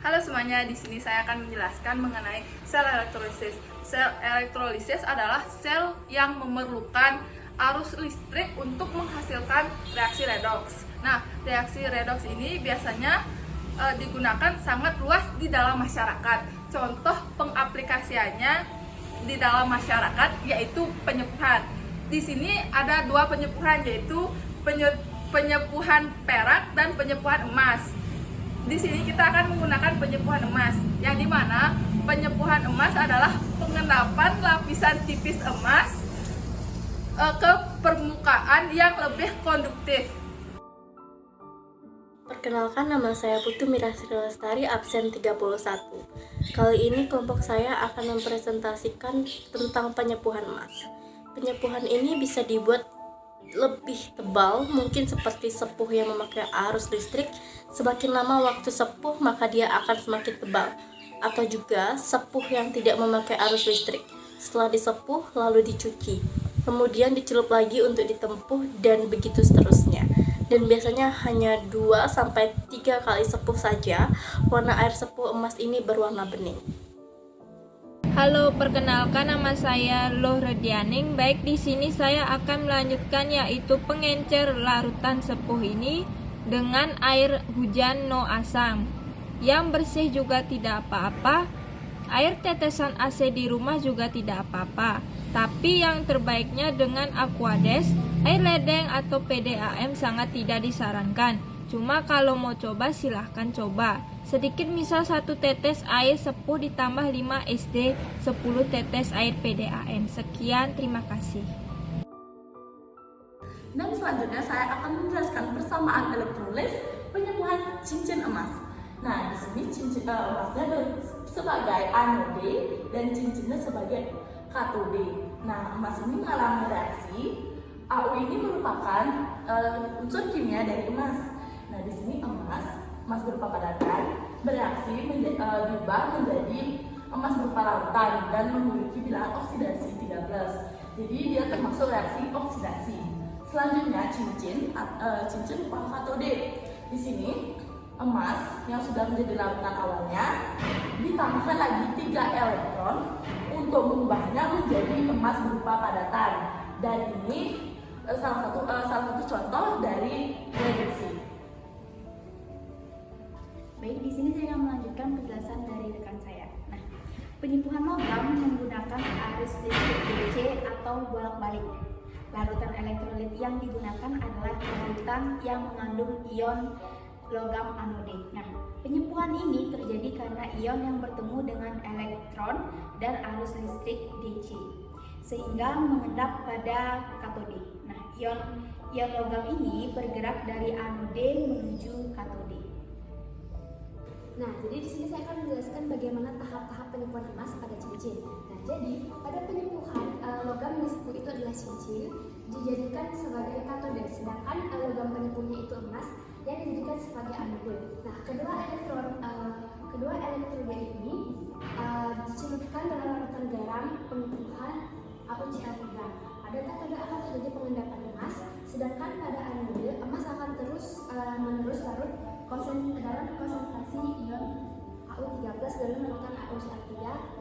Halo semuanya, di sini saya akan menjelaskan mengenai sel elektrolisis. Sel elektrolisis adalah sel yang memerlukan arus listrik untuk menghasilkan reaksi redoks. Nah, reaksi redoks ini biasanya digunakan sangat luas di dalam masyarakat. Contoh pengaplikasiannya di dalam masyarakat yaitu penyepuhan. Di sini ada dua penyepuhan, yaitu penyepuhan perak dan penyepuhan emas. Di sini kita akan menggunakan penyepuhan emas, yang dimana penyepuhan emas adalah pengendapan lapisan tipis emas ke permukaan yang lebih konduktif. Perkenalkan, nama saya Putu Mirasri Lestari, absen 31. Kali ini kelompok saya akan mempresentasikan tentang penyepuhan emas. Penyepuhan ini bisa dibuat lebih tebal, mungkin seperti sepuh yang memakai arus listrik. Semakin lama waktu sepuh, maka dia akan semakin tebal. Atau juga sepuh yang tidak memakai arus listrik. Setelah disepuh, lalu dicuci. Kemudian dicelup lagi untuk ditempuh, dan begitu seterusnya. Dan biasanya hanya 2-3 kali sepuh saja, warna air sepuh emas ini berwarna bening. Halo, perkenalkan nama saya Lohre Dianing. Baik, di sini saya akan melanjutkan yaitu pengencer larutan sepuh ini dengan air hujan no asam. Yang bersih juga tidak apa-apa. Air tetesan AC di rumah juga tidak apa-apa. Tapi yang terbaiknya dengan Aquades, air ledeng atau PDAM sangat tidak disarankan. Cuma kalau mau coba silahkan coba. Sedikit misal 1 tetes air sepuh ditambah 5 SD 10 tetes air PDAM. Sekian, terima kasih. Dan selanjutnya saya akan menjelaskan persamaan elektrolis penyepuhan cincin emas. Nah, di sini cincin emasnya sebagai anode dan cincinnya sebagai katode. Nah, emas ini mengalami reaksi. AU ini merupakan unsur kimia dari emas. Nah, di sini emas berupa padatan bereaksi diubah menjadi emas berupa lautan dan memiliki bilangan oksidasi 13. Jadi dia termasuk reaksi oksidasi. Selanjutnya cincin merupakan katode. Di sini emas yang sudah menjadi lautan awalnya ditambahkan lagi 3 elektron untuk mengubahnya menjadi emas berupa padatan. Dan ini salah satu contoh dari reduksi. Baik, di sini saya akan melanjutkan penjelasan dari rekan saya. Nah, penyepuhan logam menggunakan arus listrik DC atau bolak-balik. Larutan elektrolit yang digunakan adalah larutan yang mengandung ion logam anode. Nah, penyepuhan ini terjadi karena ion yang bertemu dengan elektron dan arus listrik DC, sehingga mengendap pada katode. Nah, ion logam ini bergerak dari anode menuju katode. Nah, jadi di sini saya akan menjelaskan bagaimana tahap-tahap penyepuhan emas pada cincin. Nah, jadi pada penyepuhan logam yang sepuh itu adalah cincin dijadikan sebagai katode, sedangkan logam penyepuhnya itu emas yang dijadikan sebagai anode. Nah, kedua elektroda ini dicelupkan dalam larutan garam penyepuhan AuCl3. Pada katode akan terjadi pengendapan emas, sedangkan pada anode emas akan menerus larut dalam konsentrasi ion AU13 dalam larutan AuCl3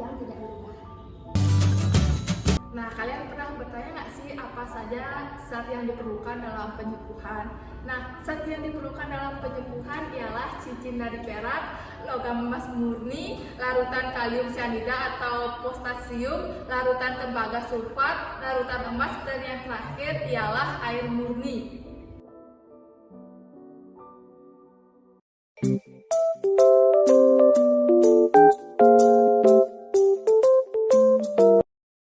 yang tidak berubah. Nah, kalian pernah bertanya nggak sih apa saja zat yang diperlukan dalam penyepuhan? Nah, zat yang diperlukan dalam penyepuhan ialah cincin dari perak, logam emas murni, larutan kalium cyanida atau potasium, larutan tembaga sulfat, larutan emas, dan yang terakhir ialah air murni.